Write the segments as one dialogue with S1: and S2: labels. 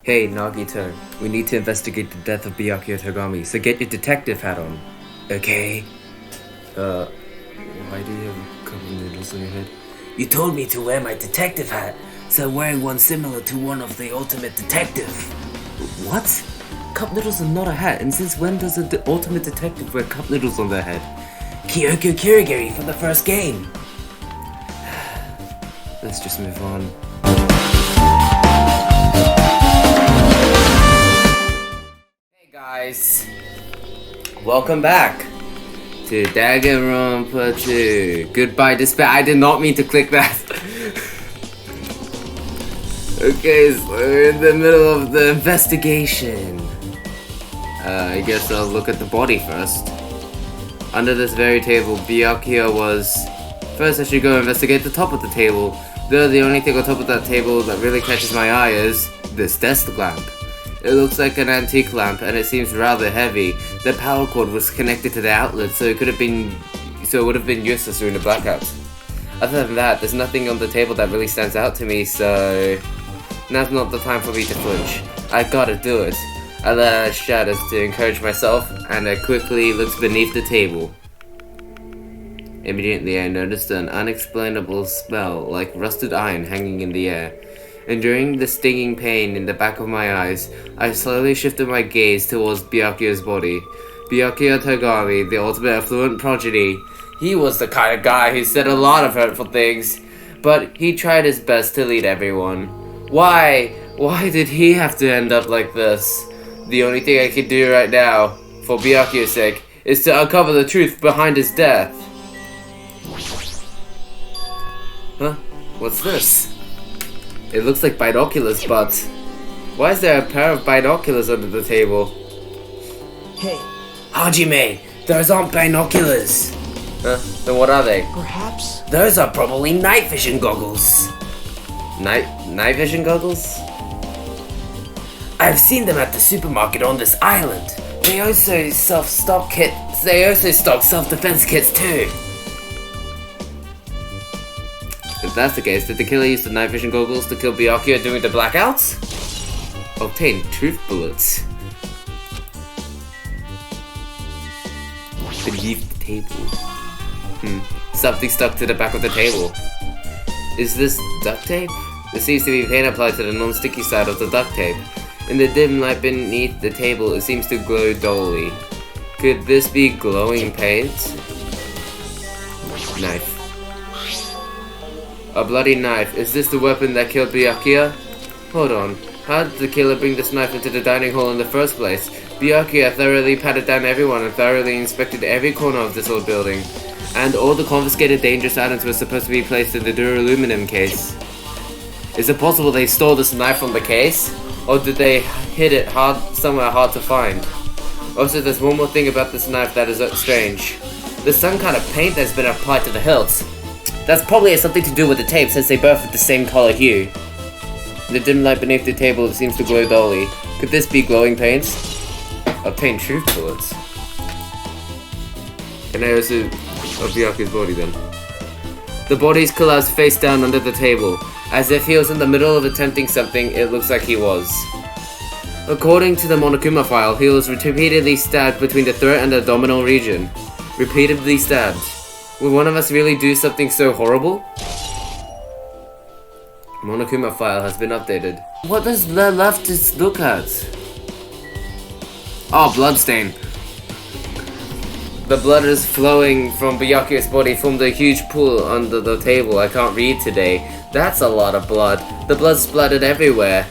S1: Hey, Nagito, we need to investigate the death of Byakuya Tagami, so get your detective hat on. Okay? Why do you have a couple noodles on your head?
S2: You told me to wear my detective hat, so I'm wearing one similar to one of the ultimate detective.
S1: What? Cup noodles are not a hat, and since when does the ultimate detective wear cup noodles on their head?
S2: Kyoko Kirigiri from the first game.
S1: Let's just move on. Hey guys, welcome back to Danganronpa 2. Goodbye despair. I did not mean to click that. Okay, so we're in the middle of the investigation. I guess I'll look at the body first. Under this very table, Byakuya was... First I should go investigate the top of the table. Though the only thing on top of that table that really catches my eye is this desk lamp. It looks like an antique lamp and it seems rather heavy. The power cord was connected to the outlet, so it would have been useless during the blackout. Other than that, there's nothing on the table that really stands out to me, so now's not the time for me to flinch. I gotta do it. I let out shadows to encourage myself, and I quickly looked beneath the table. Immediately I noticed an unexplainable smell like rusted iron hanging in the air. Enduring the stinging pain in the back of my eyes, I slowly shifted my gaze towards Byakuya's body. Byakuya Tagami, the ultimate affluent prodigy. He was the kind of guy who said a lot of hurtful things, but he tried his best to lead everyone. Why did he have to end up like this? The only thing I can do right now, for Byakuya's sake, is to uncover the truth behind his death. Huh? What's this? It looks like binoculars, but... Why is there a pair of binoculars under the table?
S2: Hey, Hajime, those aren't binoculars.
S1: Huh? Then what are they?
S2: Perhaps? Those are probably night vision goggles.
S1: Night vision goggles?
S2: I've seen them at the supermarket on this island. They also stock self-defense kits too.
S1: If that's the case, did the killer use the night vision goggles to kill Byakuya during the blackouts? Obtain truth bullets. Beneath the table. Something stuck to the back of the table. Is this duct tape? There seems to be paint applied to the non-sticky side of the duct tape. In the dim light beneath the table, it seems to glow dully. Could this be glowing paint? Knife. A bloody knife. Is this the weapon that killed Byakuya? Hold on. How did the killer bring this knife into the dining hall in the first place? Byakuya thoroughly patted down everyone and thoroughly inspected every corner of this old building. And all the confiscated dangerous items were supposed to be placed in the duraluminum case. Is it possible they stole this knife from the case? Or did they hid it somewhere hard to find? Also, there's one more thing about this knife that is strange. There's some kind of paint that's been applied to the hilt. That's probably has something to do with the tape since they both have the same color hue. In the dim light beneath the table, it seems to glow dully. Could this be glowing paints? Obtain truth bullets. Can I also of Byakuya's body then? The bodies collapsed face down under the table. As if he was in the middle of attempting something, it looks like he was. According to the Monokuma file, he was repeatedly stabbed between the throat and the abdominal region. Repeatedly stabbed. Would one of us really do something so horrible? Monokuma file has been updated. What does the leftist look at? Oh, bloodstain. The blood is flowing from Byakuya's body from the huge pool under the table. I can't read today. That's a lot of blood. The blood splattered everywhere.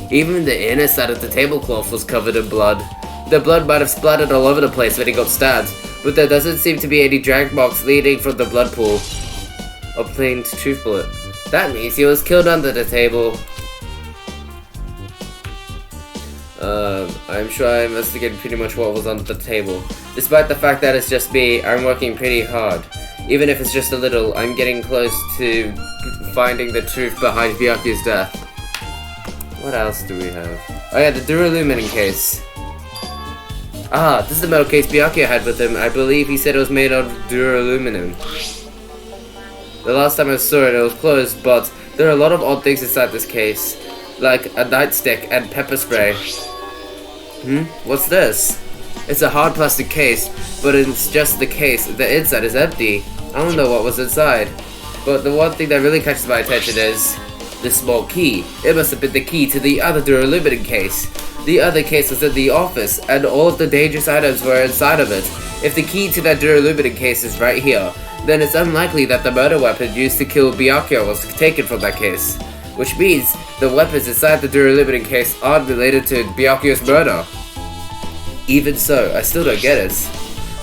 S1: Even the inner side of the tablecloth was covered in blood. The blood might have splattered all over the place when he got stabbed, but there doesn't seem to be any drag marks leading from the blood pool. Obtained truth bullet. That means he was killed under the table. I'm sure I investigated pretty much what was under the table. Despite the fact that it's just me, I'm working pretty hard. Even if it's just a little, I'm getting close to finding the truth behind Byakuya's death. What else do we have? Oh yeah, the duralumin case. Ah, this is the metal case Byakuya had with him. I believe he said it was made of duraluminum. The last time I saw it, it was closed, but there are a lot of odd things inside this case. like a nightstick and pepper spray. What's this? It's a hard plastic case, but it's just the case. The inside is empty. I don't know what was inside. But the one thing that really catches my attention is the small key. It must have been the key to the other duralumin case. The other case was in the office, and all of the dangerous items were inside of it. If the key to that duralumin case is right here, then it's unlikely that the murder weapon used to kill Byakuya was taken from that case. Which means the weapons inside the duralumin case aren't related to Byakuya's murder. Even so, I still don't get it.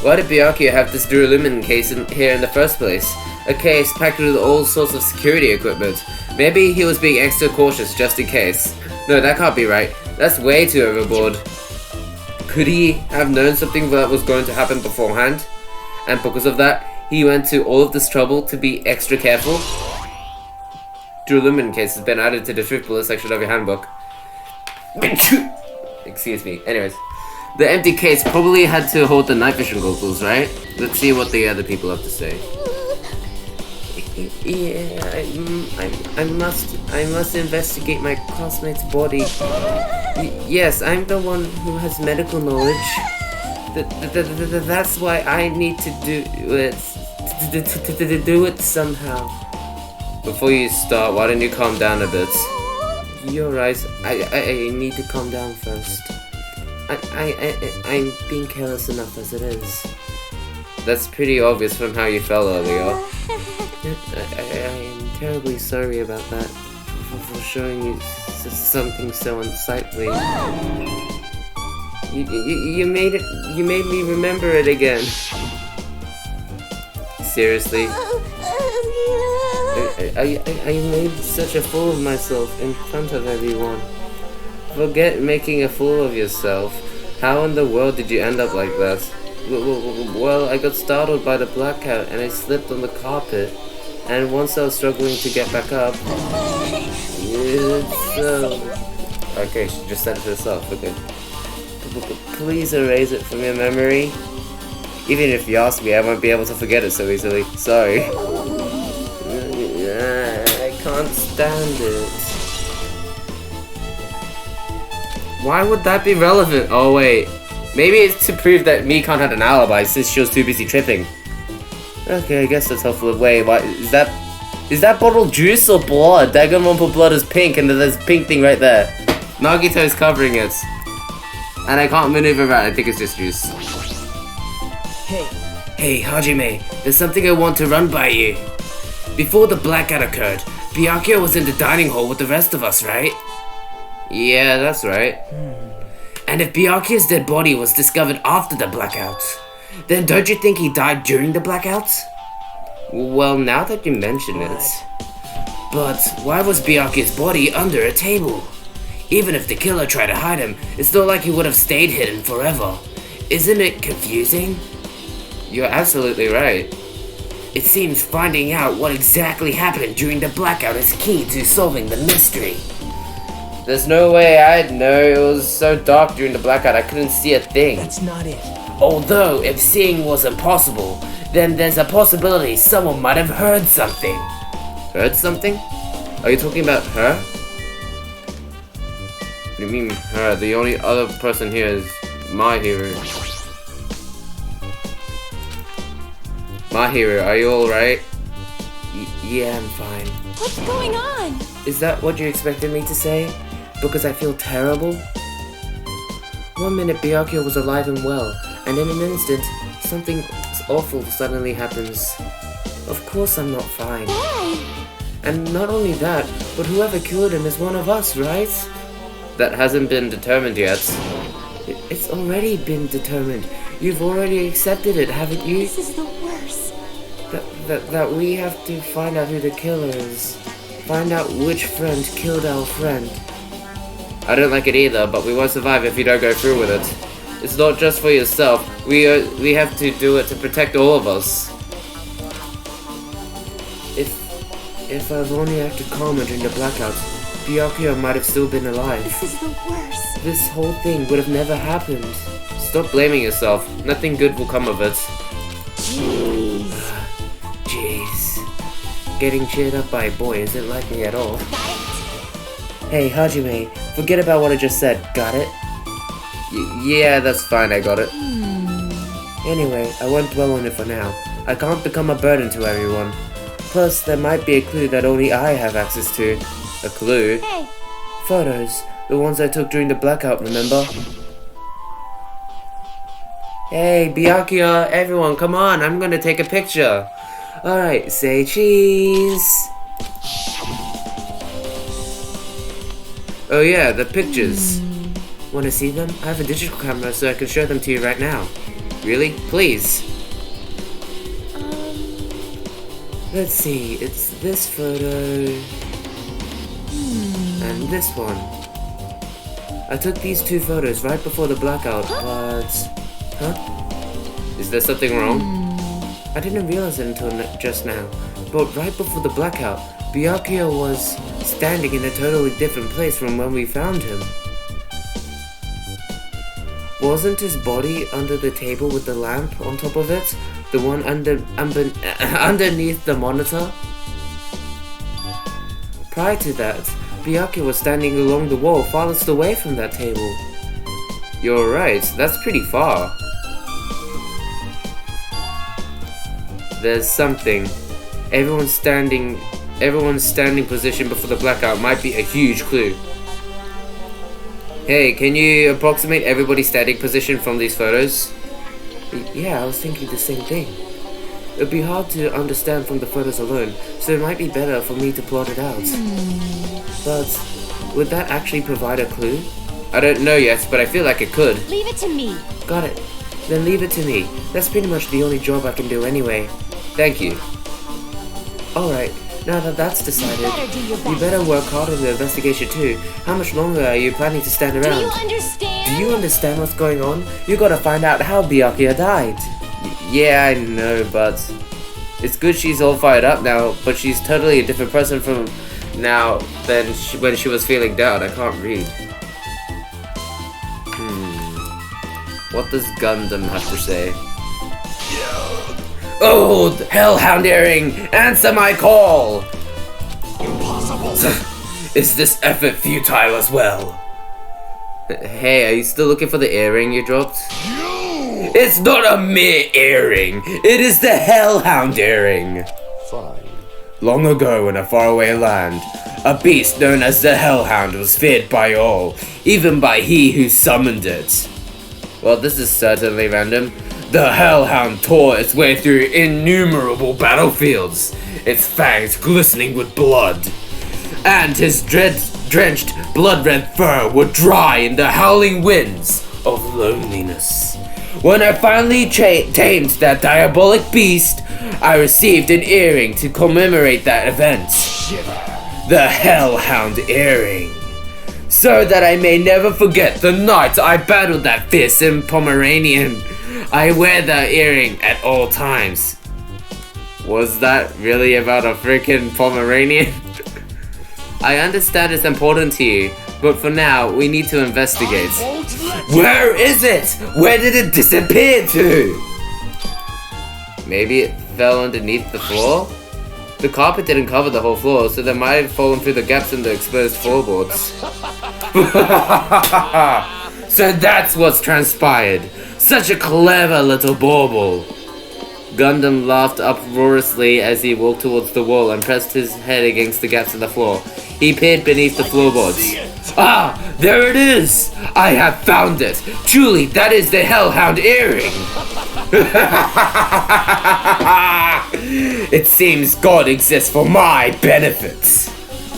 S1: Why did Byakuya have this duralumin case here in the first place? A case packed with all sorts of security equipment. Maybe he was being extra cautious just in case. No, that can't be right. That's way too overboard. Could he have known something that was going to happen beforehand? And because of that, he went to all of this trouble to be extra careful? Duralumin case has been added to the truth bullet section of your handbook. Excuse me. Anyways. The empty case probably had to hold the night vision goggles, right? Let's see what the other people have to say. Yeah, I must investigate my classmate's body. Yes, I'm the one who has medical knowledge. That's why I need to do it. To do it somehow. Before you start, why don't you calm down a bit? You're right. I need to calm down first. I'm being careless enough as it is. That's pretty obvious from how you fell earlier. I am terribly sorry about that, for showing you something so unsightly. You made me remember it again. Seriously? I made such a fool of myself in front of everyone. Forget making a fool of yourself. How in the world did you end up like that? Well, I got startled by the blackout and I slipped on the carpet. And once I was struggling to get back up... Okay, she just said it herself, okay. Please erase it from your memory. Even if you ask me, I won't be able to forget it so easily. Sorry. I can't stand it. Why would that be relevant? Oh wait, maybe it's to prove that me can't have an alibi since she was too busy tripping. Okay, I guess that's helpful. Wait, what is that? Is that bottled juice or blood? Danganronpa blood is pink, and there's a pink thing right there. Nagito is covering it, and I can't maneuver around. I think it's just juice. Hey, Hajime, there's something I want to run by you. Before the blackout occurred, Byakuya was in the dining hall with the rest of us, right? Yeah, that's right. And if Byakuya's dead body was discovered after the blackout, then don't you think he died during the blackout? Well, now that you mention it. But why was Byakuya's body under a table? Even if the killer tried to hide him, it's not like he would have stayed hidden forever. Isn't it confusing? You're absolutely right. It seems finding out what exactly happened during the blackout is key to solving the mystery. There's no way I'd know. It was so dark during the blackout I couldn't see a thing.
S3: That's not it.
S2: Although, if seeing was impossible, then there's a possibility someone might have heard something.
S1: Heard something? Are you talking about her? What do you mean her? The only other person here is my hero. My hero, are you alright?
S2: Yeah, I'm fine.
S4: What's going on?
S2: Is that what you expected me to say? Because I feel terrible? 1 minute Byakuya was alive and well, and in an instant, something awful suddenly happens. Of course I'm not fine.
S4: Why?
S2: And not only that, but whoever killed him is one of us, right?
S1: That hasn't been determined yet.
S2: It's already been determined. You've already accepted it, haven't you?
S4: This is the worst.
S2: That we have to find out who the killer is. Find out which friend killed our friend.
S1: I don't like it either, but we won't survive if you don't go through with it. It's not just for yourself. We have to do it to protect all of us.
S2: If I've only acted calmer during the blackout, Byakuya might have still been alive.
S4: This is the worst.
S2: This whole thing would have never happened.
S1: Stop blaming yourself. Nothing good will come of it.
S2: Jeez. Getting cheered up by a boy isn't like me at all. Hey, Hajime, forget about what I just said, got it?
S1: Yeah, that's fine, I got it.
S2: Anyway, I won't dwell on it for now. I can't become a burden to everyone. Plus, there might be a clue that only I have access to.
S1: A clue?
S4: Hey,
S2: Photos. The ones I took during the blackout, remember? Hey, Byakuya, everyone, come on, I'm gonna take a picture. Alright, say cheese. Oh yeah, the pictures. Wanna see them? I have a digital camera so I can show them to you right now.
S1: Really? Please.
S2: Let's see, it's this photo. And this one. I took these two photos right before the blackout, but... Huh?
S1: Is there something wrong?
S2: I didn't realize it until just now, but right before the blackout, Byakuya was standing in a totally different place from when we found him. Wasn't his body under the table with the lamp on top of it? The one underneath the monitor? Prior to that, Byakuya was standing along the wall farthest away from that table.
S1: You're right, that's pretty far. There's something. Everyone's standing position before the blackout might be a huge clue. Hey, can you approximate everybody's standing position from these photos?
S2: Yeah, I was thinking the same thing. It would be hard to understand from the photos alone, so it might be better for me to plot it out. But would that actually provide a clue?
S1: I don't know yet, but I feel like it could.
S4: leave it to me.
S2: Got it. Then leave it to me. That's pretty much the only job I can do anyway.
S1: Thank you.
S2: Alright, now that that's decided,
S4: better do your
S2: you
S4: best.
S2: better work hard on the investigation too. How much longer are you planning to stand
S4: Do you
S2: around?
S4: understand?
S2: Do you understand what's going on? You gotta find out how Byakuya died.
S1: Yeah, I know, but it's good she's all fired up now, but she's totally a different person from now than when she was feeling down. I can't read. What does Gundam have to say? Old Hellhound Earring, answer my call! Impossible! Is this effort futile as well? Hey, are you still looking for the earring you dropped? It's not a mere earring! It is the Hellhound Earring!
S3: Fine.
S1: Long ago in a faraway land, a beast known as the Hellhound was feared by all, even by he who summoned it. Well, this is certainly random. The Hellhound tore its way through innumerable battlefields, its fangs glistening with blood. And his drenched, blood-red fur would dry in the howling winds of loneliness. When I finally tamed that diabolic beast, I received an earring to commemorate that event. The Hellhound Earring. So that I may never forget the night I battled that fearsome Pomeranian. I wear the earring at all times. Was that really about a freaking Pomeranian? I understand it's important to you, but for now, we need to investigate. Where is it? Where did it disappear to? Maybe it fell underneath the floor? The carpet didn't cover the whole floor, so they might have fallen through the gaps in the exposed floorboards. So that's what's transpired. Such a clever little bauble. Gundam laughed uproariously as he walked towards the wall and pressed his head against the gaps in the floor. He peered beneath the floorboards. Ah, there it is! I have found it! Truly, that is the Hellhound Earring! It seems God exists for my benefit.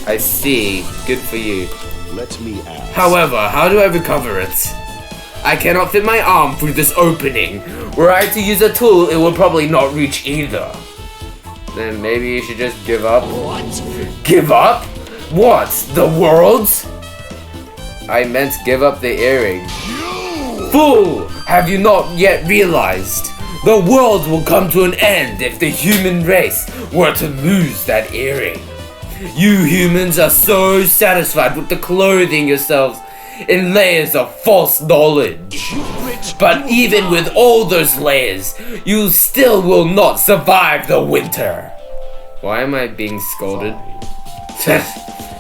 S1: I see. Good for you.
S3: Let me ask.
S1: However, how do I recover it? I cannot fit my arm through this opening. Were I to use a tool, it would probably not reach either. Then maybe you should just give up. What? Give up? What? The world? I meant give up the earring. Fool! Have you not yet realized? The world will come to an end if the human race were to lose that earring. You humans are so satisfied with the clothing yourselves in layers of false knowledge. But even with all those layers, you still will not survive the winter. Why am I being scolded?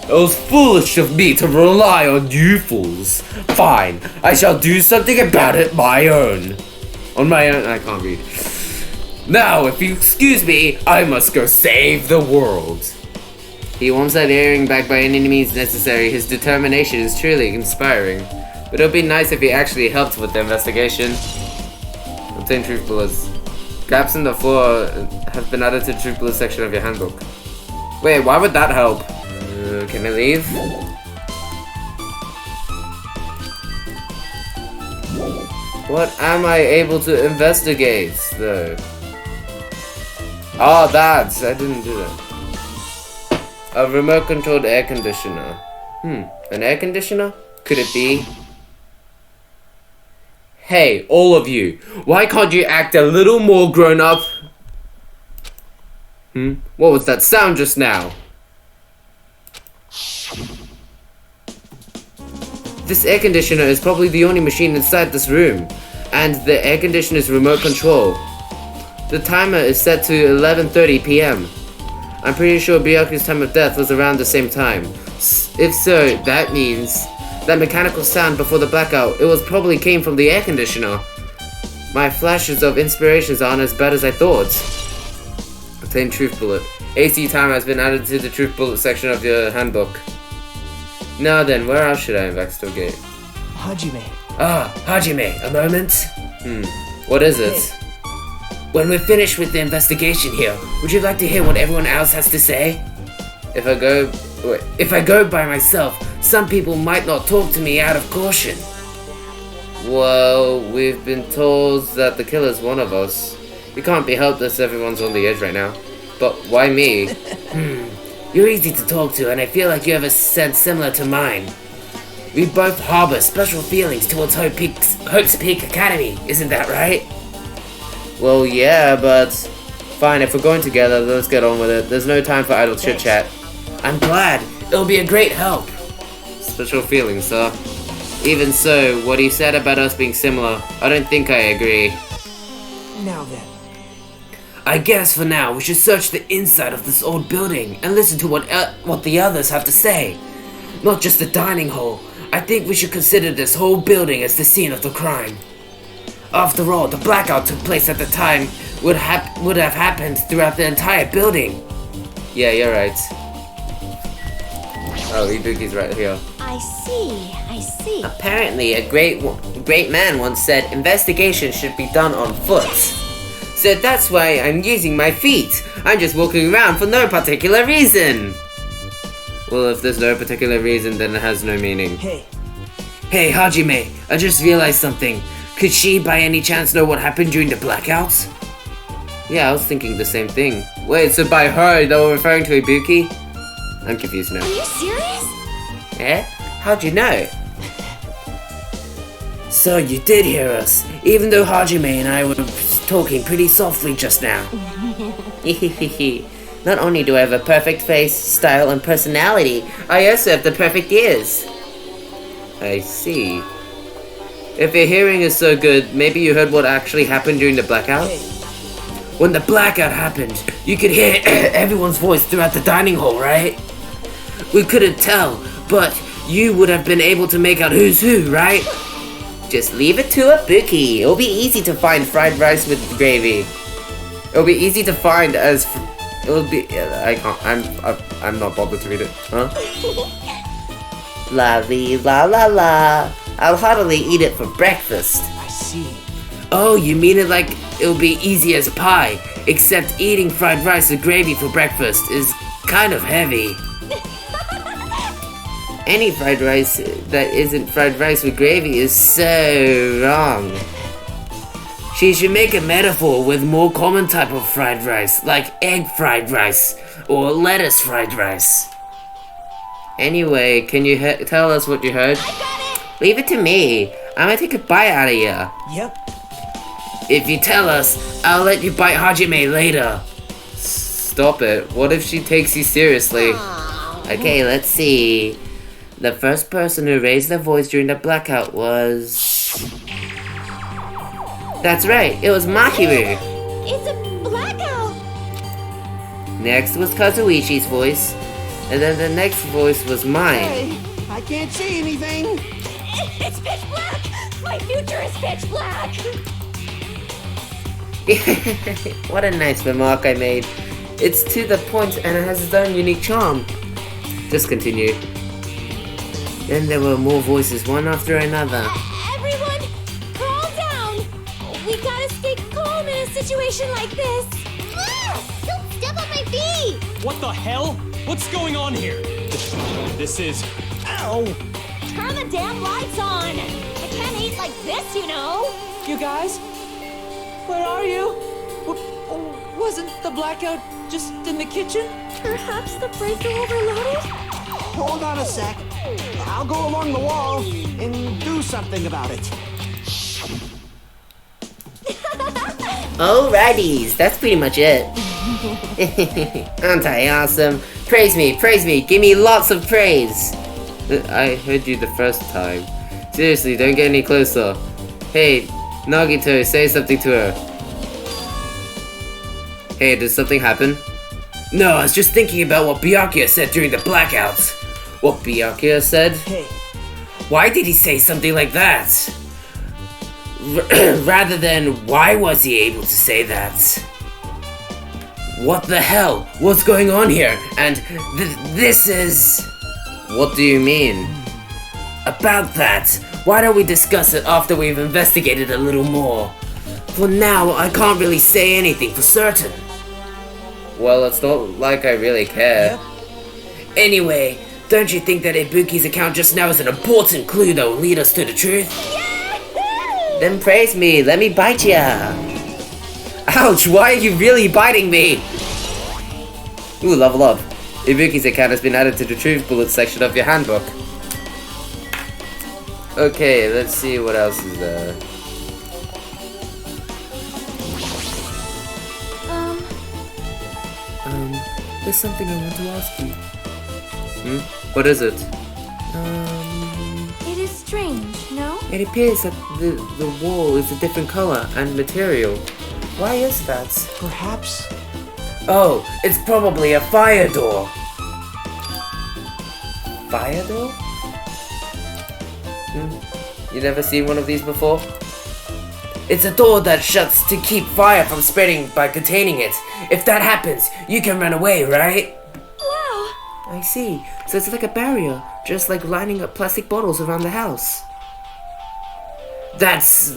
S2: It was foolish of me to rely on you fools. Fine, I shall do something about it my own. On my own, I can't read. Now, if you excuse me, I must go save the world. He wants that earring back by any means necessary. His determination is truly inspiring. But it would be nice if he actually helped with the investigation. Obtain truth bullets. Gaps in the floor have been added to the truth bullet section of your handbook. Wait, why would that help? Can I leave? What am I able to investigate, though? Oh, that! I didn't do that. A remote-controlled air conditioner. An air conditioner? Could it be? Hey, all of you! Why can't you act a little more grown-up? What was that sound just now? This air conditioner is probably the only machine inside this room, and the air conditioner is remote control. The timer is set to 11:30 p.m. I'm pretty sure Byaku's time of death was around the same time. If so, that means that mechanical sound before the blackout, it was probably came from the air conditioner. My flashes of inspirations aren't as bad as I thought. Obtain truth bullet. AC timer has been added to the truth bullet section of your handbook. Now then, where else should I investigate?
S5: Hajime.
S2: Ah, Hajime, a moment? What is it? When we're finished with the investigation here, would you like to hear what everyone else has to say? If I go by myself, some people might not talk to me out of caution. Well, we've been told that the killer's one of us. It can't be helped as everyone's on the edge right now. But why me? You're easy to talk to, and I feel like you have a sense similar to mine. We both harbor special feelings towards Hope's Peak Academy, isn't that right? Well, yeah, but... Fine, if we're going together, let's get on with it. There's no time for idle chit-chat. I'm glad. It'll be a great help. Special feelings, sir. Even so, what he said about us being similar, I don't think I agree.
S5: Now then.
S2: I guess for now, we should search the inside of this old building and listen to what the others have to say. Not just the dining hall. I think we should consider this whole building as the scene of the crime. After all, the blackout took place at the time would have happened throughout the entire building. Yeah, you're right. Oh, Ibuki's right here.
S4: I see.
S2: Apparently, a great man once said investigation should be done on foot. So that's why I'm using my feet. I'm just walking around for no particular reason. Well, if there's no particular reason, then it has no meaning.
S5: Hey,
S2: Hajime, I just realized something. Could she by any chance know what happened during the blackouts? Yeah, I was thinking the same thing. Wait, so by her, they were referring to Ibuki? I'm confused now.
S4: Are you serious?
S2: Eh? How'd you know? So you did hear us, even though Hajime and I were talking pretty softly just now. Not only do I have a perfect face, style, and personality, I also have the perfect ears. I see. If your hearing is so good, maybe you heard what actually happened during the blackout? When the blackout happened, you could hear everyone's voice throughout the dining hall, right? We couldn't tell, but you would have been able to make out who's who, right? Just leave it to a bookie. It'll be easy to find fried rice with gravy. It'll be easy to find as... It'll be... I can't... I'm not bothered to read it. Huh? La. I'll heartily eat it for breakfast.
S5: I see.
S2: Oh, you mean it like it'll be easy as pie, except eating fried rice with gravy for breakfast is kind of heavy. Any fried rice that isn't fried rice with gravy is so wrong. She should make a metaphor with more common type of fried rice, like egg fried rice or lettuce fried rice. Anyway, can you tell us what you heard? Leave it to me. I'm gonna take a bite out of you.
S5: Yep.
S2: If you tell us, I'll let you bite Hajime later. Stop it. What if she takes you seriously? Okay, let's see. The first person who raised their voice during the blackout was... That's right, it was Mahiru.
S4: It's a blackout.
S2: Next was Kazuichi's voice. And then the next voice was mine.
S6: Hey, I can't see anything.
S4: It's pitch black! My future is pitch black!
S2: What a nice remark I made. It's to the point and it has its own unique charm. Just continue. Then there were more voices, one after another.
S4: Everyone, calm down! We gotta stay calm in a situation like this. Ah! Don't step on my feet!
S7: What the hell? What's going on here? This is... Ow!
S4: Turn the damn lights on! I can't eat like this, you know!
S5: You guys? Where are you? Wasn't the blackout just in the kitchen?
S4: Perhaps the breaker overloaded?
S6: Hold on a sec. I'll go along the wall and do something about it.
S2: Alrighties, that's pretty much it. Aren't I awesome? Praise me, give me lots of praise. I heard you the first time. Seriously, don't get any closer. Hey, Nagito, say something to her. Hey, did something happen? No, I was just thinking about what Byakuya said during the blackouts. What Byakuya said?
S5: Hey,
S2: Why did he say something like that? Rather than, why was he able to say that? What the hell? What's going on here? And this is... What do you mean? About that, why don't we discuss it after we've investigated a little more? For now, I can't really say anything for certain. Well, it's not like I really care. Anyway, don't you think that Ibuki's account just now is an important clue that will lead us to the truth? Then praise me, let me bite ya. Ouch, why are you really biting me? Ooh, level up. Ibuki's account has been added to the truth bullet section of your handbook. Okay, let's see what else is there. There's something I want to ask you. What is it?
S4: It is strange, no?
S2: It appears that the wall is a different color and material. Why is that?
S5: perhaps?
S2: Oh, it's probably a fire door. Fire door? You never seen one of these before? It's a door that shuts to keep fire from spreading by containing it. If that happens, you can run away, right?
S4: Wow!
S2: I see. So it's like a barrier, just like lining up plastic bottles around the house. That's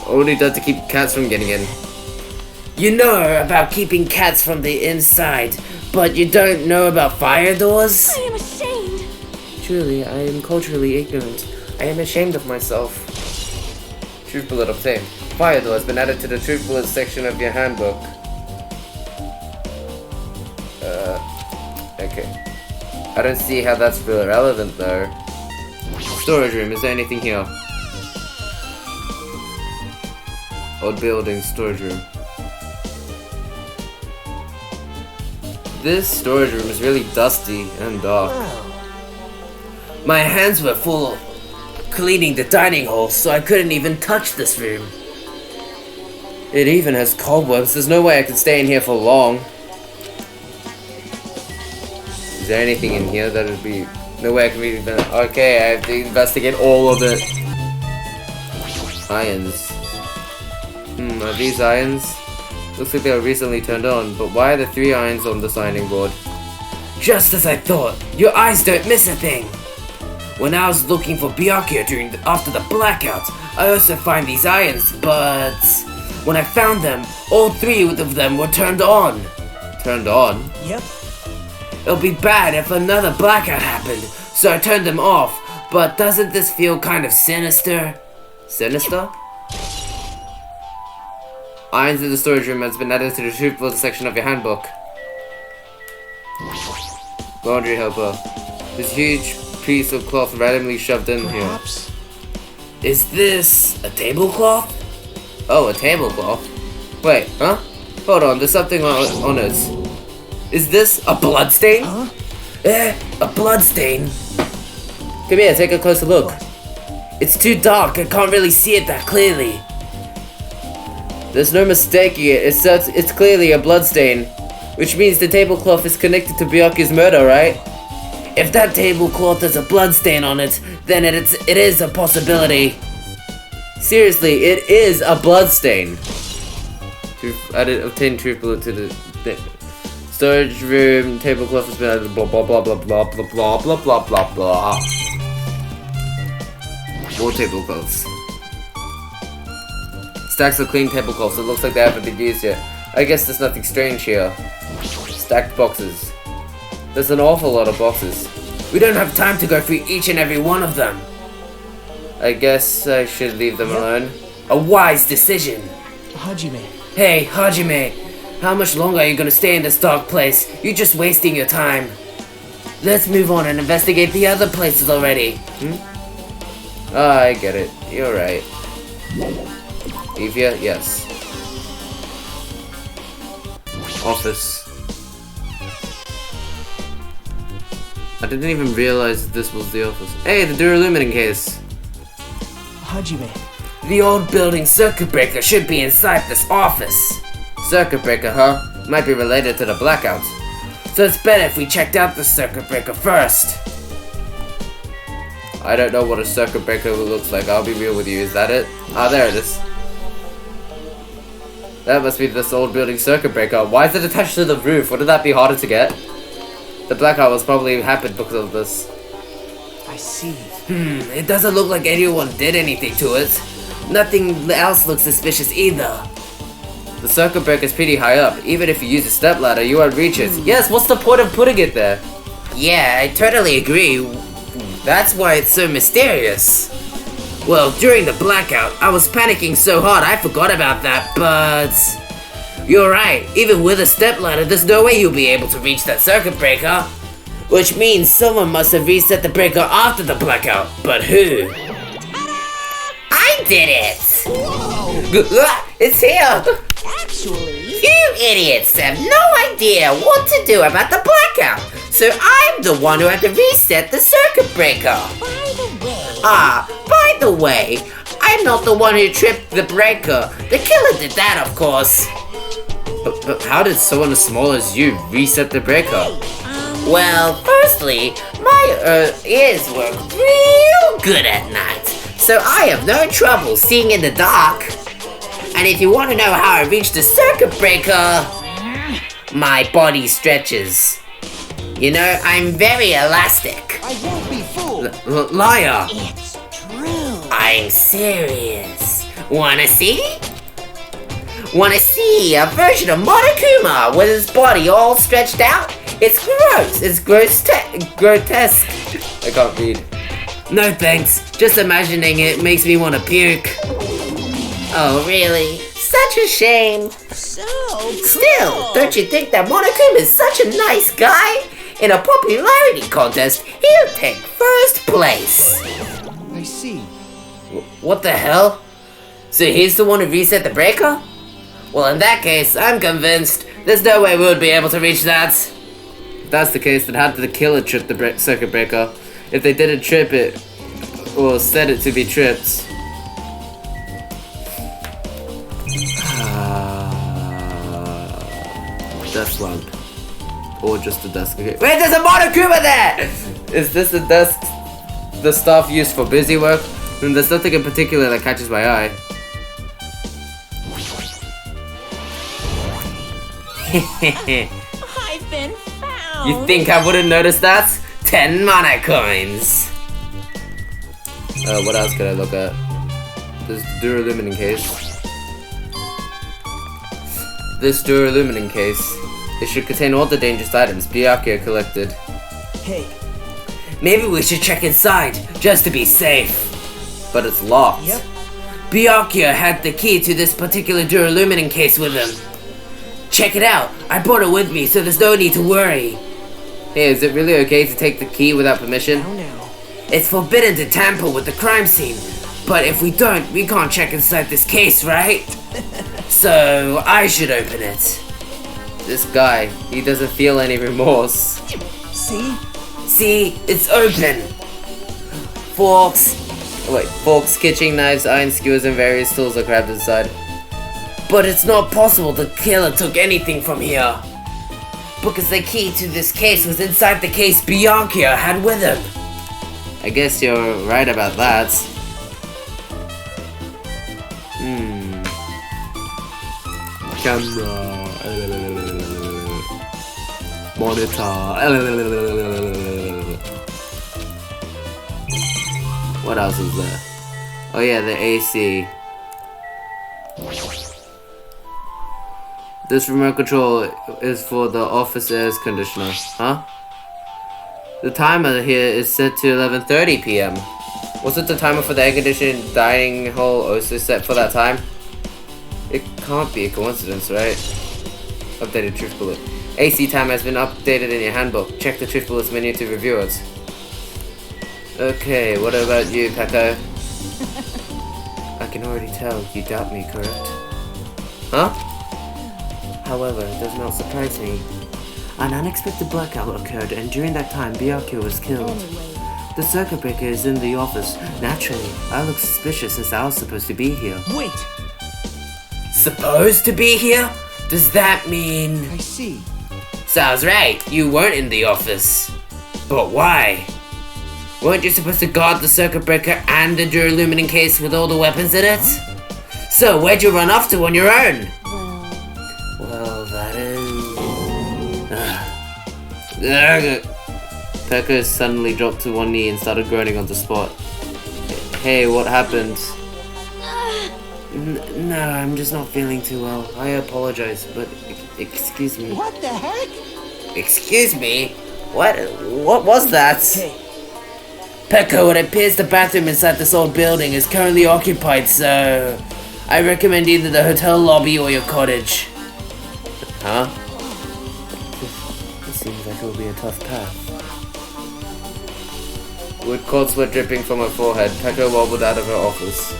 S2: only done to keep cats from getting in. You know about keeping cats from the inside, but you don't know about fire doors?
S4: I am ashamed!
S2: Truly, I am culturally ignorant. I am ashamed of myself. Truth bullet obtained. Fire door has been added to the truth bullet section of your handbook. Okay. I don't see how that's really relevant though. Storage room, is there anything here? Old building, storage room. This storage room is really dusty and dark. My hands were full cleaning the dining hall, so I couldn't even touch this room. It even has cobwebs. There's no way I could stay in here for long. Is there anything in here that would be... No way I can really... Okay, I have to investigate all of it. Irons. Are these irons? Looks like they were recently turned on, but why are there 3 irons on the signing board? Just as I thought! Your eyes don't miss a thing! When I was looking for Byakuya after the blackout, I also find these irons, but... When I found them, all 3 of them were turned on. Turned on?
S5: Yep.
S2: It'll be bad if another blackout happened, so I turned them off. But doesn't this feel kind of sinister? Sinister? Irons in the storage room has been added to the truth bullet section of your handbook. Laundry helper. This huge piece of cloth randomly shoved in
S5: Perhaps.
S2: here. Is this a tablecloth? Oh, a tablecloth? Wait, huh? Hold on, there's something on it. Is this a bloodstain?
S5: Huh?
S2: A bloodstain? Come here, take a closer look. It's too dark, I can't really see it that clearly. There's no mistaking it, it's clearly a bloodstain. Which means the tablecloth is connected to Byakuya's murder, right? If that tablecloth has a bloodstain on it, then it is a possibility. Seriously, it is a bloodstain. I did obtain truth bullet to the storage room. Tablecloth has been added. Blah blah blah blah blah blah blah blah blah blah blah. More tablecloths. Stacks of clean tablecloths. It looks like they haven't been used yet. I guess there's nothing strange here. Stacked boxes. There's an awful lot of boxes. We don't have time to go through each and every one of them. I guess I should leave them alone. A wise decision.
S5: Hajime.
S2: Hey, Hajime. How much longer are you gonna stay in this dark place? You're just wasting your time. Let's move on and investigate the other places already. Ah, I get it. You're right. Evia, yes. Office. I didn't even realize this was the office. Hey, the Duralumin case.
S5: Hajime.
S2: The old building circuit breaker should be inside this office. Circuit breaker, huh? Might be related to the blackout. So it's better if we checked out the circuit breaker first. I don't know what a circuit breaker looks like. I'll be real with you. Is that it? Ah, there it is. That must be this old building circuit breaker. Why is it attached to the roof? Wouldn't that be harder to get? The blackout was probably happened because of this.
S5: I see.
S2: It doesn't look like anyone did anything to it. Nothing else looks suspicious either. The circuit breaker is pretty high up. Even if you use a stepladder, you won't reach it. Yes, what's the point of putting it there? Yeah, I totally agree. That's why it's so mysterious. Well, during the blackout, I was panicking so hard I forgot about that, but... You're right, even with a stepladder, there's no way you'll be able to reach that circuit breaker. Which means someone must have reset the breaker after the blackout. But who? I did it! It's here!
S4: Actually,
S2: You idiots have no idea what to do about the blackout. So I'm the one who had to reset the circuit breaker.
S4: by the way,
S2: By the way, I'm not the one who tripped the breaker. The killer did that, of course. But how did someone as small as you reset the breaker? Well, firstly, my ears work real good at night, so I have no trouble seeing in the dark. And if you want to know how I reached the circuit breaker, my body stretches. You know, I'm very elastic.
S6: I won't be fooled.
S2: Liar!
S4: it's true.
S2: I'm serious. Wanna see? Wanna see a version of Monokuma with his body all stretched out? It's gross. It's grotesque. I can't read. No thanks. Just imagining it makes me want to puke. Oh, really? Such a shame.
S4: So
S2: Still, don't you think that Monokuma is such a nice guy? In a popularity contest, he'll take first place.
S6: I see.
S2: What the hell? So he's the one who reset the breaker? Well, in that case, I'm convinced there's no way we would be able to reach that. If that's the case, then how did the killer trip the circuit breaker? If they didn't trip it, or set it to be tripped. Desk lamp. Or just a desk. Okay. Wait, there's a Monokuma there! Is this the desk the staff used for busy work? There's nothing in particular that catches my eye.
S4: I've been found.
S2: You think I wouldn't notice that? 10 mana coins! What else could I look at? This Duralumin case. This Duralumin case. It should contain all the dangerous items Byakuya collected.
S5: Hey,
S2: Maybe we should check inside, just to be safe. But it's locked.
S5: Yep.
S2: Byakuya had the key to this particular Duralumin case with him. Check it out. I brought it with me, so there's no need to worry. Hey, is it really okay to take the key without permission?
S5: now now.
S2: It's forbidden to tamper with the crime scene. But if we don't, we can't check inside this case, right? So, I should open it. This guy, he doesn't feel any remorse.
S5: See?
S2: See, it's open. Forks, kitchen knives, iron skewers, and various tools are grabbed inside. But it's not possible the killer took anything from here. Because the key to this case was inside the case Bianca had with him.
S1: I guess you're right about that. Camera. Monitor. What else is there? Oh yeah, the AC. This remote control is for the office air conditioner, huh? The timer here is set to 11:30 p.m. Wasn't the timer for the air conditioning dining hall also set for that time? It can't be a coincidence, right? Updated truth bullet. AC time has been updated in your handbook. Check the truth bullets menu to review it. Okay, what about you, Pekka? I can already tell you doubt me, correct? Huh?
S2: However, it does not surprise me. An unexpected blackout occurred, and during that time, Bianca was killed. The circuit breaker is in the office. Naturally, I look suspicious since I was supposed to be here.
S6: Wait,
S2: Supposed to be here? Does that mean...
S6: I see.
S2: Sounds right, you weren't in the office. But why? Weren't you supposed to guard the circuit breaker and the duralumin case with all the weapons in it? So where'd you run off to on your own? Well, that is...
S1: Pekka suddenly dropped to one knee and started groaning on the spot. Hey, what happened?
S2: No, I'm just not feeling too well. I apologize, but excuse me.
S6: What the heck?
S2: Excuse me? What was that? Pekko, it appears the bathroom inside this old building is currently occupied, so... I recommend either the hotel lobby or your cottage.
S1: Huh?
S2: This seems like it will be a tough path.
S1: With cold sweat dripping from her forehead, Pekka wobbled out of her office.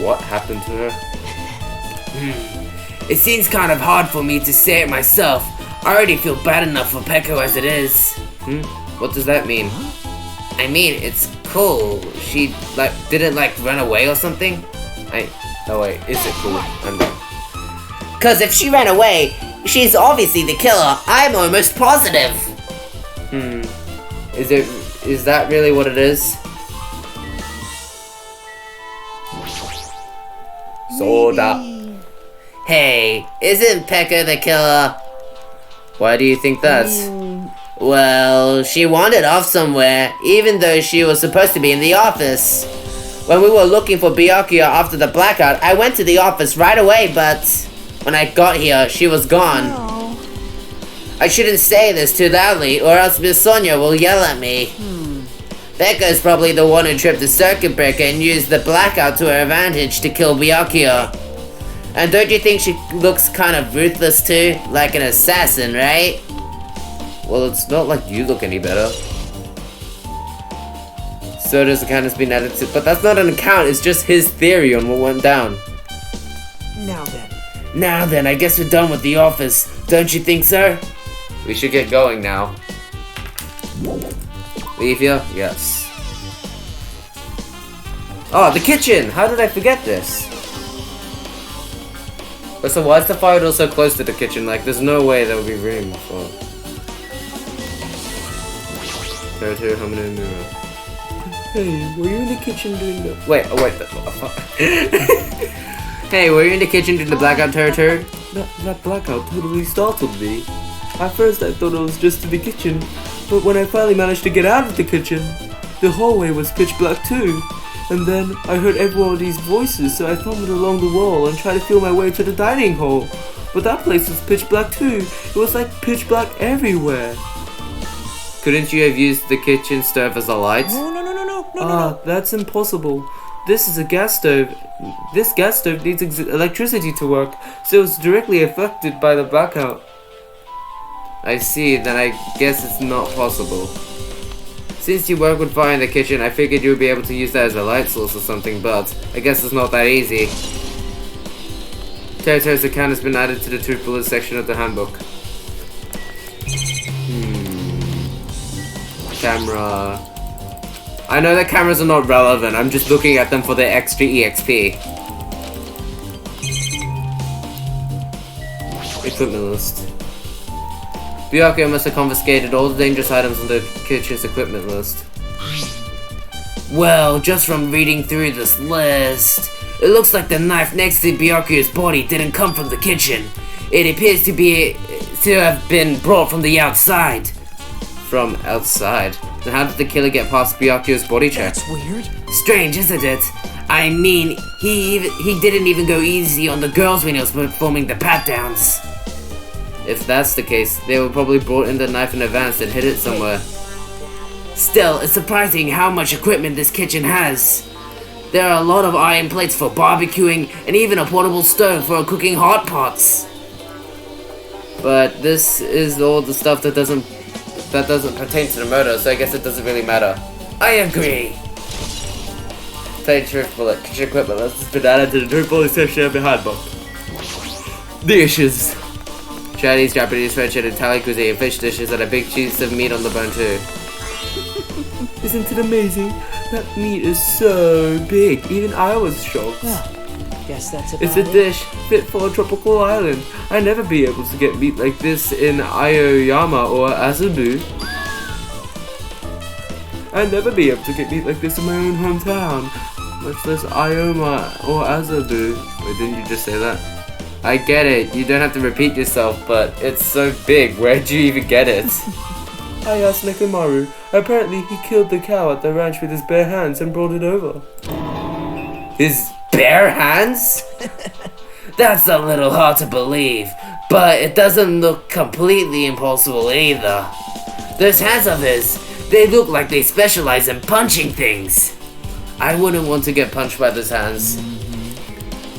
S1: What happened to her?
S2: It seems kind of hard for me to say it myself. I already feel bad enough for Pekko as it is.
S1: What does that mean?
S2: I mean, it's cool. She, didn't, run away or something?
S1: Oh wait, is it cool? I'm done.
S2: Cause if she ran away, she's obviously the killer. I'm almost positive.
S1: Is that really what it is? Soda.
S2: Hey, isn't Pekka the killer?
S1: Why do you think that?
S2: Well, she wandered off somewhere, even though she was supposed to be in the office. When we were looking for Byakuya after the blackout, I went to the office right away, but when I got here, she was gone. I shouldn't say this too loudly, or else Miss Sonia will yell at me. Becca is probably the one who tripped the circuit breaker and used the blackout to her advantage to kill Byakuya. And don't you think she looks kind of ruthless too? Like an assassin, right?
S1: Well, it's not like you look any better. Soda's account has been added to, but that's not an account, it's just his theory on what went down.
S2: Now then, I guess we're done with the office. Don't you think so?
S1: We should get going now. Leave here? Yes. Oh, the kitchen! How did I forget this? But so why is the fire door so close to the kitchen? Like, there's no way there would be room for... Territory, hominin, mirror. Hey, were you in the kitchen doing the... Wait, Hey, were you in the kitchen doing the blackout territory? That blackout totally startled me. At first I thought it was just in the kitchen, but when I finally managed to get out of the kitchen, the hallway was pitch black too. And then I heard everybody's voices, so I followed along the wall and tried to feel my way to the dining hall. But that place was pitch black too. It was like pitch black everywhere. Couldn't you have used the kitchen stove as a light? No. That's impossible. This is a gas stove. This gas stove needs electricity to work, so it's directly affected by the blackout. I see, then I guess it's not possible. Since you work with fire in the kitchen, I figured you would be able to use that as a light source or something, but I guess it's not that easy. Territory's account has been added to the truth bullet section of the handbook. Camera. I know that cameras are not relevant, I'm just looking at them for their extra EXP. Equipment list. Byakuya must have confiscated all the dangerous items on the kitchen's equipment list.
S2: Well, just from reading through this list, it looks like the knife next to Byakuya's body didn't come from the kitchen. It appears to have been brought from the outside.
S1: From outside? Then how did the killer get past Byakuya's body check?
S5: That's weird.
S2: Strange, isn't it? I mean, he didn't even go easy on the girls when he was performing the pat-downs.
S1: If that's the case, they were probably brought in the knife in advance and hid it somewhere.
S2: Still, it's surprising how much equipment this kitchen has. There are a lot of iron plates for barbecuing and even a portable stove for cooking hot pots.
S1: But this is all the stuff that doesn't pertain to the murder, so I guess it doesn't really matter.
S2: I agree.
S1: Tell you the truth, bullet. Kitchen equipment list has been added to the true police section behind book. Dishes. Chinese, Japanese, French, and Italian cuisine, fish dishes, and a big piece of meat on the bone too. Isn't it amazing? That meat is so big. Even I was shocked.
S5: Well, guess that's about
S1: It's a dish fit for a tropical island. I'd never be able to get meat like this in Aoyama or Azabu. I'd never be able to get meat like this in my own hometown. Much less Ioma or Azabu. Wait, didn't you just say that? I get it, you don't have to repeat yourself, but it's so big, where'd you even get it? I asked Nekomaru. Apparently he killed the cow at the ranch with his bare hands and brought it over.
S2: His bare hands? That's a little hard to believe, but it doesn't look completely impossible either. Those hands of his, they look like they specialize in punching things.
S1: I wouldn't want to get punched by those hands.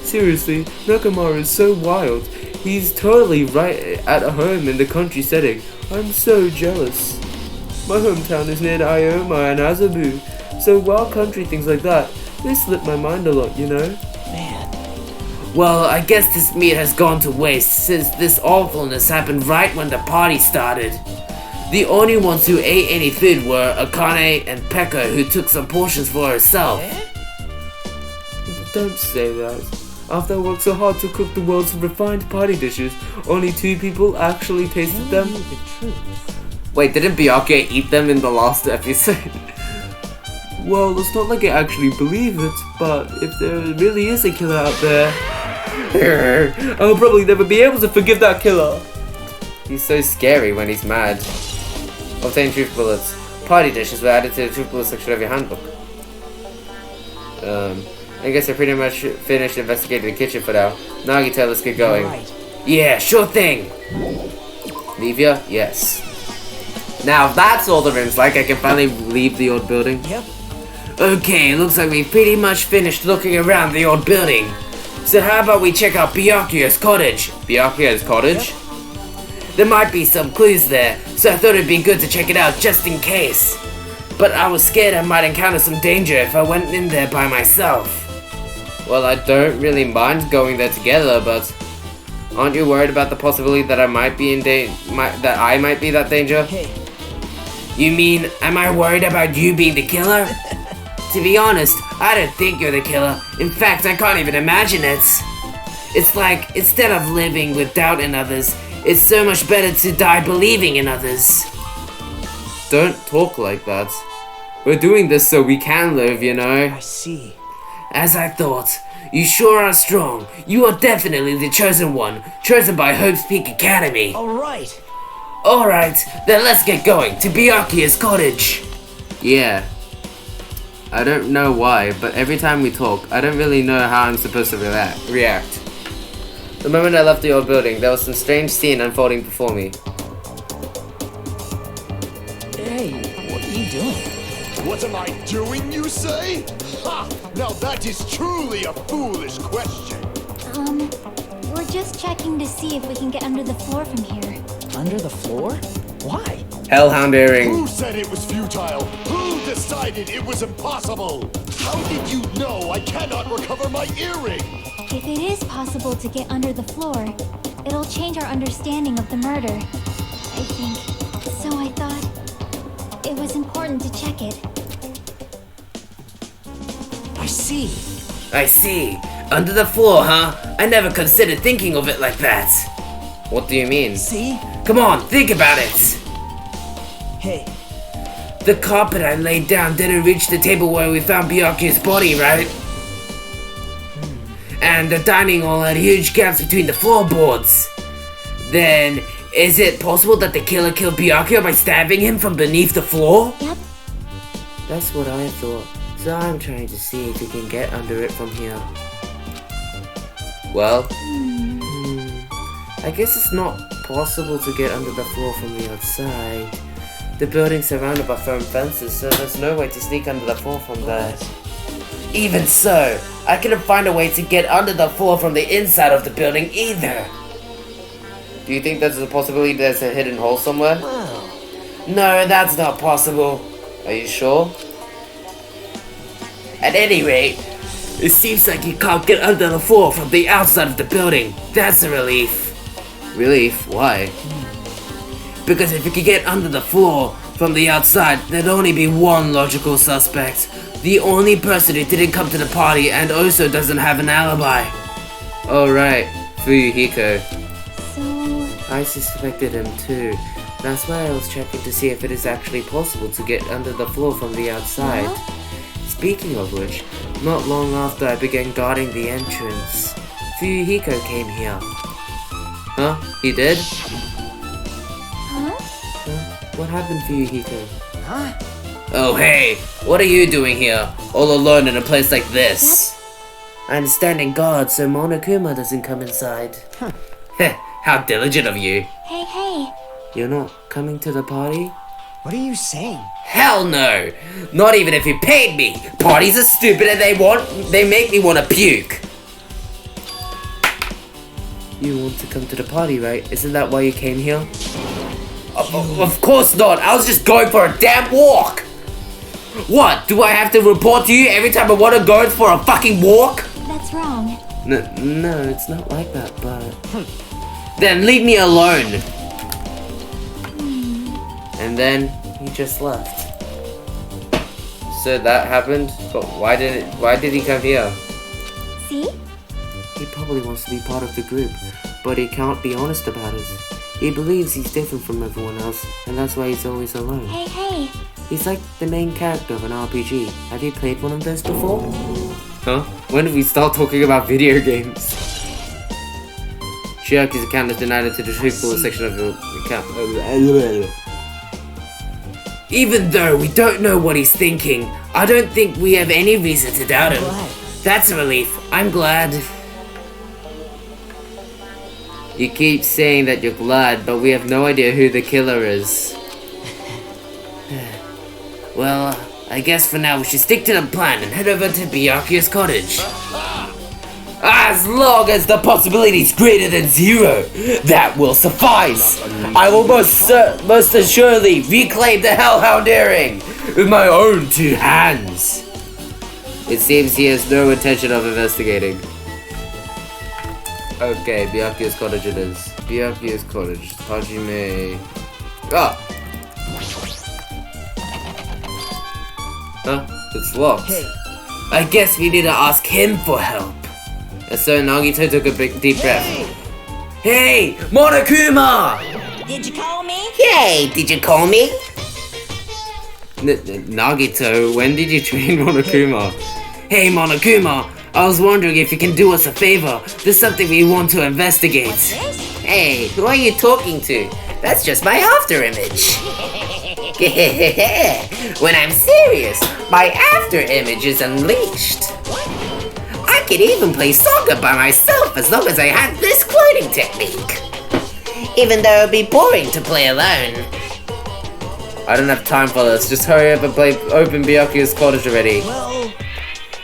S1: Seriously, Nekomaru is so wild. He's totally right at home in the country setting. I'm so jealous. My hometown is near Ioma and Azabu, so wild country things like that, they slip my mind a lot, you know?
S5: Man.
S2: Well, I guess this meat has gone to waste since this awfulness happened right when the party started. The only ones who ate any food were Akane and Pekka, who took some portions for herself.
S1: Don't say that. After I worked so hard to cook the world's refined party dishes, only 2 people actually tasted them. Wait, didn't Byakuya eat them in the last episode? Well, it's not like I actually believe it, but if there really is a killer out there, I'll probably never be able to forgive that killer. He's so scary when he's mad. Obtain truth bullets. Party dishes were added to the truth bullet section of your handbook. I guess I pretty much finished investigating the kitchen for now. Nagita, let's get going.
S5: Right.
S2: Yeah, sure thing.
S1: Leave ya? Yes. Now that's all the room's like. I can finally leave the old building.
S5: Yep.
S2: Okay, looks like we pretty much finished looking around the old building. So how about we check out Byakuya's cottage?
S1: Byakuya's cottage?
S2: There might be some clues there, so I thought it'd be good to check it out just in case. But I was scared I might encounter some danger if I went in there by myself.
S1: Well, I don't really mind going there together, but aren't you worried about the possibility that I might be in that I might be that danger?
S5: Hey.
S2: You mean, am I worried about you being the killer? To be honest, I don't think you're the killer. In fact, I can't even imagine it. It's like, instead of living with doubt in others, it's so much better to die believing in others.
S1: Don't talk like that. We're doing this so we can live, you know?
S5: I see.
S2: As I thought, you sure are strong. You are definitely the chosen one, chosen by Hope's Peak Academy.
S5: All right.
S2: Alright, then let's get going to Byakuya's cottage.
S1: Yeah. I don't know why, but every time we talk, I don't really know how I'm supposed to react. The moment I left the old building, there was some strange scene unfolding before me.
S5: Hey, what are you doing?
S3: What am I doing, you say? Ha! Now that is truly a foolish question.
S4: We're just checking to see if we can get under the floor from here.
S5: Under the floor? Why?
S1: Hellhound earring.
S3: Who said it was futile? Who decided it was impossible? How did you know I cannot recover my earring?
S4: If it is possible to get under the floor, it'll change our understanding of the murder, I think. So I thought it was important to check it.
S5: I see.
S2: I see. Under the floor, huh? I never considered thinking of it like that.
S1: What do you mean?
S5: See?
S2: Come on, think about it.
S6: Hey,
S2: The carpet I laid down didn't reach the table where we found Byakuya's body, right? And the dining hall had huge gaps between the floorboards. Then, is it possible that the killer killed Byakuya by stabbing him from beneath the floor?
S4: Yep.
S2: That's what I thought. So I'm trying to see if we can get under it from here. Well, I guess it's not possible to get under the floor from the outside. The building's surrounded by firm fences, so there's no way to sneak under the floor from there. Even so, I couldn't find a way to get under the floor from the inside of the building either. Do you think there's a possibility there's a hidden hole somewhere? No, that's not possible. Are you sure? At any rate, it seems like you can't get under the floor from the outside of the building. That's a relief. Relief? Why? Because if you could get under the floor from the outside, there'd only be one logical suspect. The only person who didn't come to the party and also doesn't have an alibi. Oh right, Fuyuhiko.
S4: So,
S2: I suspected him too. That's why I was checking to see if it is actually possible to get under the floor from the outside. Speaking of which, not long after I began guarding the entrance, Fuyuhiko came here. Huh? He did?
S4: huh?
S2: What happened, Fuyuhiko?
S6: huh?
S2: Oh hey, what are you doing here, all alone in a place like this? I'm standing guard so Monokuma doesn't come inside. Heh, how diligent of you.
S4: Hey, hey.
S2: You're not coming to the party?
S6: What are you saying?
S2: Hell no! Not even if you paid me! Parties are stupid and they make me want to puke! You want to come to the party, right? Isn't that why you came here? Of course not! I was just going for a damn walk! What? Do I have to report to you every time I want to go for a fucking walk?
S4: That's wrong.
S2: No, it's not like that, but... Then leave me alone! And then he just left. So that happened, but why did he come here?
S4: See?
S2: He probably wants to be part of the group, but he can't be honest about it. He believes he's different from everyone else, and that's why he's always alone.
S4: Hey, hey.
S2: He's like the main character of an RPG. Have you played one of those before? Huh? When did we start talking about video games? Chiaki's account is denied to the truthful section of your account. Even though we don't know what he's thinking, I don't think we have any reason to doubt him. That's a relief. I'm glad. You keep saying that you're glad, but we have no idea who the killer is. Well, I guess for now we should stick to the plan and head over to Byakuya's cottage. As long as the possibility is greater than 0, that will suffice. I will most assuredly reclaim the Hellhound earring with my own 2 hands. It seems he has no intention of investigating. Okay, Byakuya's cottage it is. Byakuya's cottage. Hajime. Ah! Huh? It's locked.
S6: Hey.
S2: I guess we need to ask him for help. And so Nagito took a big deep breath. Hey! Monokuma!
S5: Did you call me?
S2: Yay! Did you call me? Nagito, when did you train Monokuma? Hey Monokuma! I was wondering if you can do us a favor. There's something we want to investigate. Hey, who are you talking to? That's just my after image. When I'm serious, my after image is unleashed. I could even play soccer by myself as long as I had this cloning technique. Even though it'd be boring to play alone. I don't have time for this. Just hurry up and open Byakuya's cottage already.
S6: Well,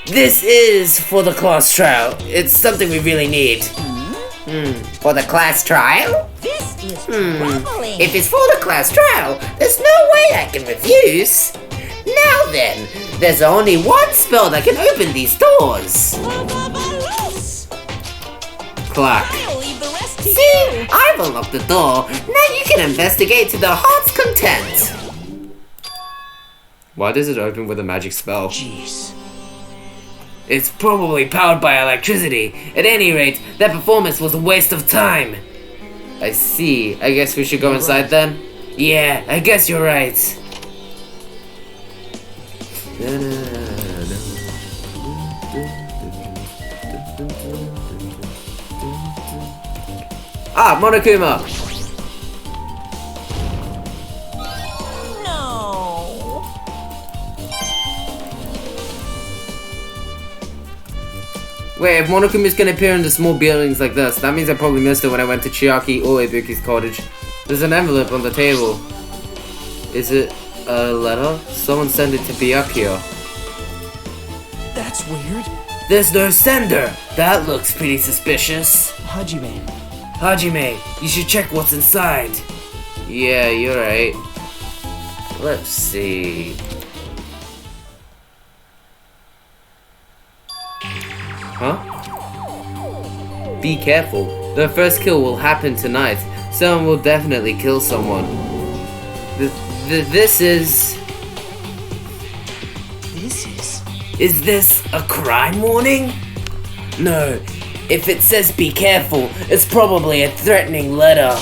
S2: This is for the class trial. It's something we really need. For the class trial?
S5: This is troubling.
S2: If it's for the class trial, there's no way I can refuse. Now then, there's only one spell that can open these doors. Clack.
S5: I'll leave the rest to
S2: See,
S5: you.
S2: I've unlocked the door. Now you can investigate to the heart's content. Why does it open with a magic spell?
S6: jeez.
S2: It's probably powered by electricity. At any rate, that performance was a waste of time. I see. I guess we should go inside then? Yeah, I guess you're right. Ah, Monokuma!
S5: No.
S2: Wait, if Monokuma's gonna appear in the small buildings like this, that means I probably missed it when I went to Chiaki or Ibuki's cottage. There's an envelope on the table. Is it a letter? Someone sent it to Byakuya.
S6: That's weird.
S2: There's no sender! That looks pretty suspicious.
S6: Hajime.
S2: Hajime, you should check what's inside. Yeah, you're right. Let's see. Huh? Be careful. The first kill will happen tonight. Someone will definitely kill someone. This is... Is this a crime warning? No. If it says be careful, it's probably a threatening letter.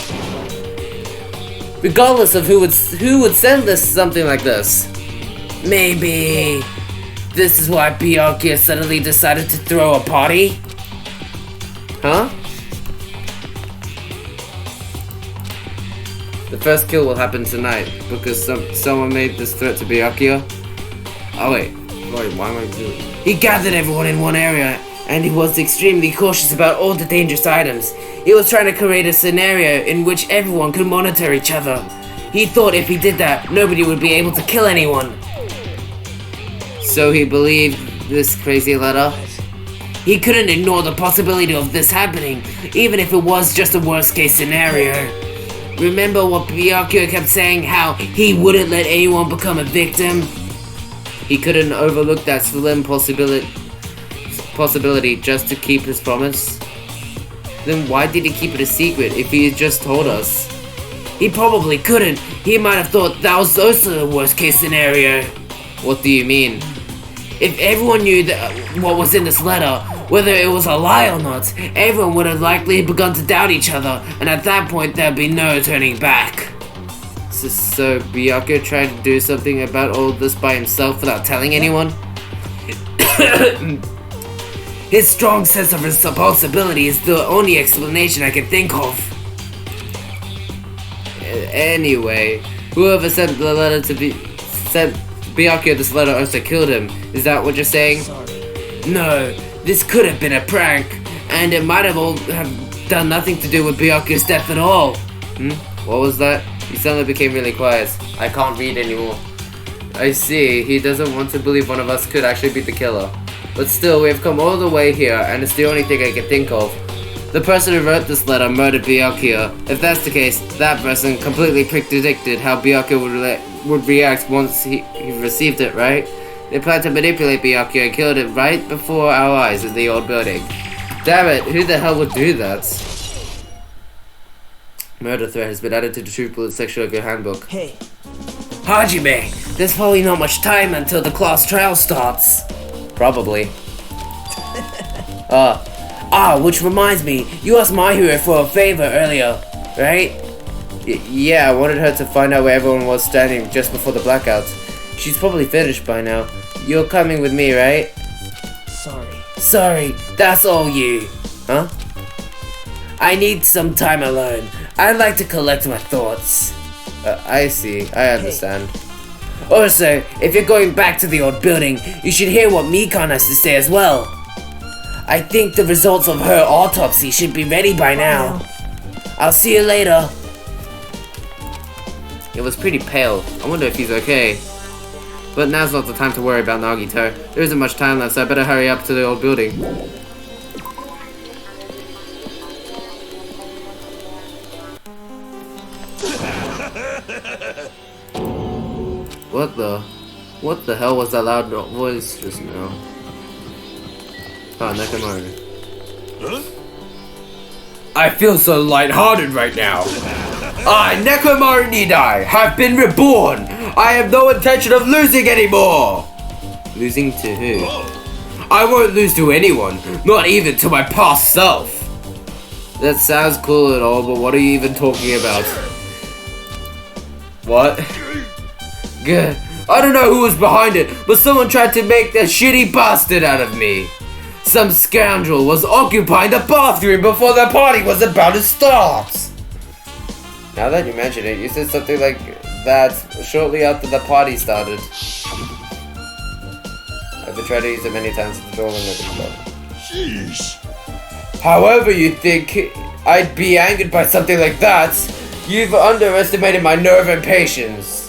S2: Regardless of who would send this something like this. Maybe this is why Byakuya suddenly decided to throw a party? Huh? The first kill will happen tonight because someone made this threat to Byakuya. Oh wait, why am I doing? He gathered everyone in one area and he was extremely cautious about all the dangerous items. He was trying to create a scenario in which everyone could monitor each other. He thought if he did that, nobody would be able to kill anyone. So he believed this crazy letter? He couldn't ignore the possibility of this happening, even if it was just a worst case scenario. Remember what Byakuya kept saying, how he wouldn't let anyone become a victim? He couldn't overlook that slim possibility just to keep his promise? Then why did he keep it a secret if he had just told us? He probably couldn't. He might have thought that was also the worst case scenario. What do you mean? If everyone knew what was in this letter, whether it was a lie or not, everyone would have likely begun to doubt each other, and at that point there'd be no turning back. So Byakuya tried to do something about all this by himself without telling anyone? His strong sense of responsibility is the only explanation I can think of. Anyway, whoever sent the letter sent Byakuya this letter also killed him. Is that what you're saying? No, this could have been a prank, and it might have all have done nothing to do with Byakuya's death at all. What was that? He suddenly became really quiet. I can't read anymore. I see, he doesn't want to believe one of us could actually be the killer. But still, we've come all the way here, and it's the only thing I can think of. The person who wrote this letter murdered Byakuya. If that's the case, that person completely predicted how Byakuya would react once he received it, right? They planned to manipulate Byakuya and killed him right before our eyes in the old building. Damn it, who the hell would do that? Murder threat has been added to the True Bullet section of your handbook.
S6: Hey.
S2: Hajime, there's probably not much time until the class trial starts. Probably. Which reminds me, you asked my hero for a favor earlier, right? Yeah, I wanted her to find out where everyone was standing just before the blackout. She's probably finished by now. You're coming with me, right? Sorry, that's all you. Huh? I need some time alone. I'd like to collect my thoughts. I see, I understand. Also, if you're going back to the old building, you should hear what Mikan has to say as well. I think the results of her autopsy should be ready by now. I'll see you later. It was pretty pale. I wonder if he's okay. But now's not the time to worry about Nagito. There isn't much time left, so I better hurry up to the old building. What the hell was that loud voice just now? Oh, Nekomaru.
S3: Huh?
S2: I feel so lighthearted right now. I, Nekomaru Nidai, have been reborn. I have no intention of losing anymore. Losing to who? I won't lose to anyone, not even to my past self.
S1: That sounds cool and all, but what are you even talking about? What? Gah. I don't know who was behind it, but someone tried to make that shitty bastard out of me. Some scoundrel was occupying the bathroom before the party was about to start. Now that you mention it, you said something like that shortly after the party started. I've been trying to use it many times at the door and never done.
S3: Jeez.
S1: However you think I'd be angered by something like that, you've underestimated my nerve and patience.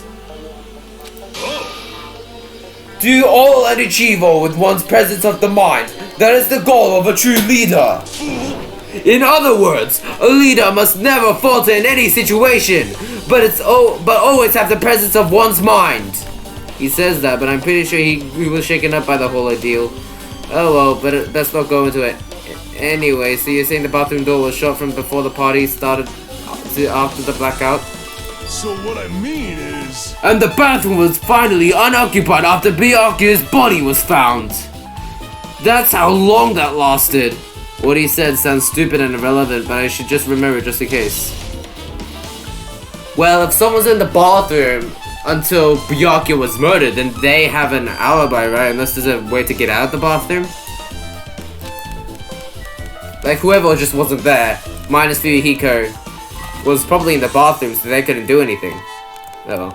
S1: Do all and achieve all with one's presence of the mind. That is the goal of a true leader. In other words, a leader must never falter in any situation, but always have the presence of one's mind. He says that, but I'm pretty sure he was shaken up by the whole ordeal. Oh well, but let's not go into it. Anyway, so you're saying the bathroom door was shut from before the party started to after the blackout?
S3: So what I mean is...
S1: And the bathroom was finally unoccupied after Byakuya's body was found. That's how long that lasted. What he said sounds stupid and irrelevant, but I should just remember just in case. Well, if someone's in the bathroom until Byakuya was murdered, then they have an alibi, right? Unless there's a way to get out of the bathroom. Like, whoever just wasn't there, minus Fuyuhiko, was probably in the bathroom, so they couldn't do anything. Oh.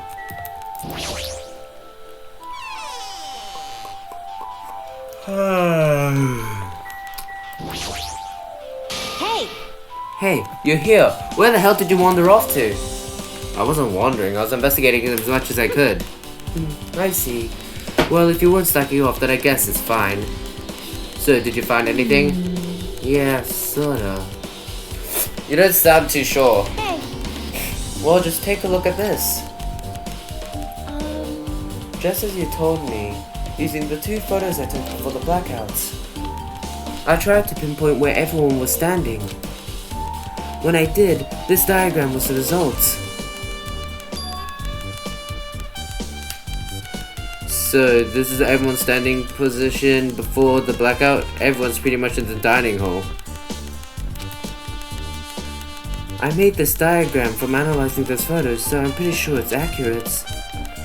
S4: Hey!
S1: Hey, you're here. Where the hell did you wander off to? I wasn't wandering, I was investigating as much as I could. I see. Well, if you weren't slacking off, then I guess it's fine. So, did you find anything? Yeah, sorta. You don't sound too sure.
S4: Hey!
S1: Well, just take a look at this. Just as you told me, using the 2 photos I took before the blackouts. I tried to pinpoint where everyone was standing. When I did, this diagram was the result. So, this is everyone's standing position before the blackout. Everyone's pretty much in the dining hall. I made this diagram from analyzing those photos, so I'm pretty sure it's accurate.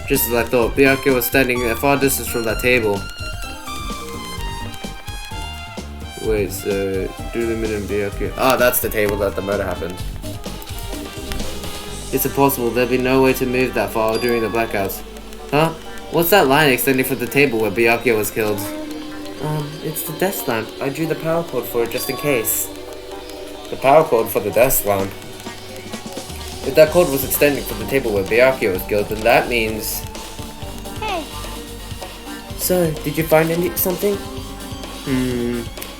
S1: Just as I thought, Byakuya was standing a far distance from that table. Wait, so Dulumin and Byakuya. Ah, that's the table that the murder happened. It's impossible, there'd be no way to move that far during the blackouts. Huh? What's that line extending from the table where Byakuya was killed? It's the desk lamp. I drew the power cord for it just in case. The power cord for the desk lamp? If that cord was extending from the table where Byakuya was killed, then that means...
S4: Hey!
S1: So, did you find something?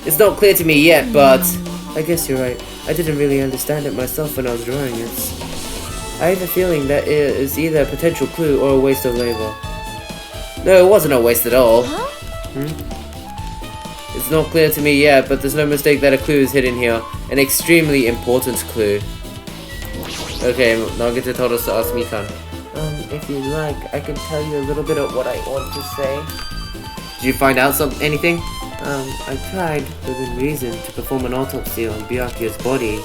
S1: It's not clear to me yet, but... I guess you're right. I didn't really understand it myself when I was drawing it. I have a feeling that it is either a potential clue or a waste of labor. No, it wasn't a waste at all. It's not clear to me yet, but there's no mistake that a clue is hidden here. An extremely important clue. Okay, now get to Todos to ask Mikan. If you'd like, I can tell you a little bit of what I want to say. Did you find out anything? I tried, within reason, to perform an autopsy on Byakuya's body.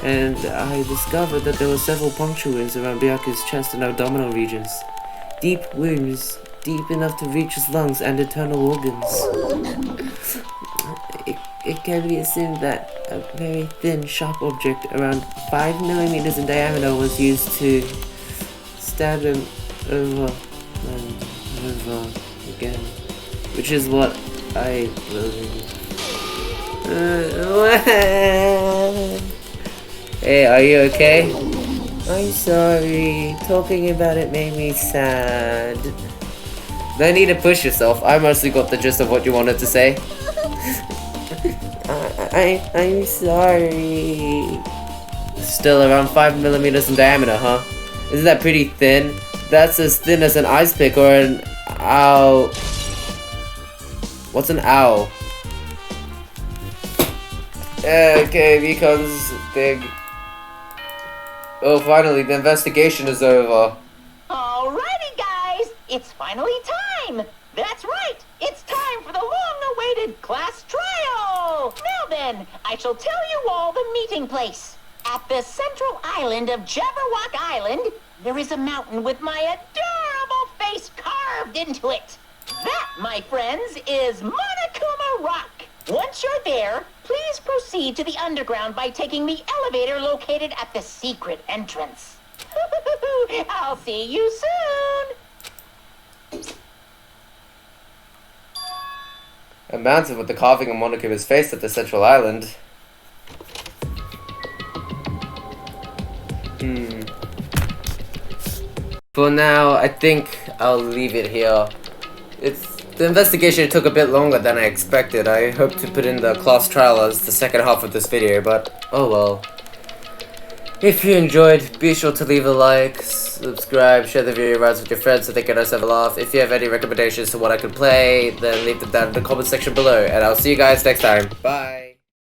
S1: And I discovered that there were several puncture wounds around Byakuya's chest and abdominal regions. Deep wounds, deep enough to reach his lungs and internal organs. It can be assumed that a very thin, sharp object around 5 millimeters in diameter was used to stab him over and over again. Which is what I believe. Hey, are you okay? I'm sorry. Talking about it made me sad. No need to push yourself. I mostly got the gist of what you wanted to say. I'm sorry. Still around 5 millimeters in diameter, huh? Isn't that pretty thin? That's as thin as an ice pick or an owl. What's an owl? Okay, becomes big. Oh, finally, the investigation is over.
S8: Alrighty, guys, it's finally time. That's right, it's time for the long-awaited class trial. Now then, I shall tell you all the meeting place. At the central island of Jabberwock Island, there is a mountain with my adorable face carved into it. That, my friends, is Monokuma Rock. Once you're there, please proceed to the underground by taking the elevator located at the secret entrance. I'll see you soon!
S2: A mountain with the carving of Monokuma's face at the central island. For now, I think I'll leave it here. The investigation took a bit longer than I expected. I hope to put in the class trial as the second half of this video, but oh well. If you enjoyed, be sure to leave a like, subscribe, share the video around with your friends so they can also have a laugh. If you have any recommendations to what I could play, then leave them down in the comment section below, and I'll see you guys next time. Bye!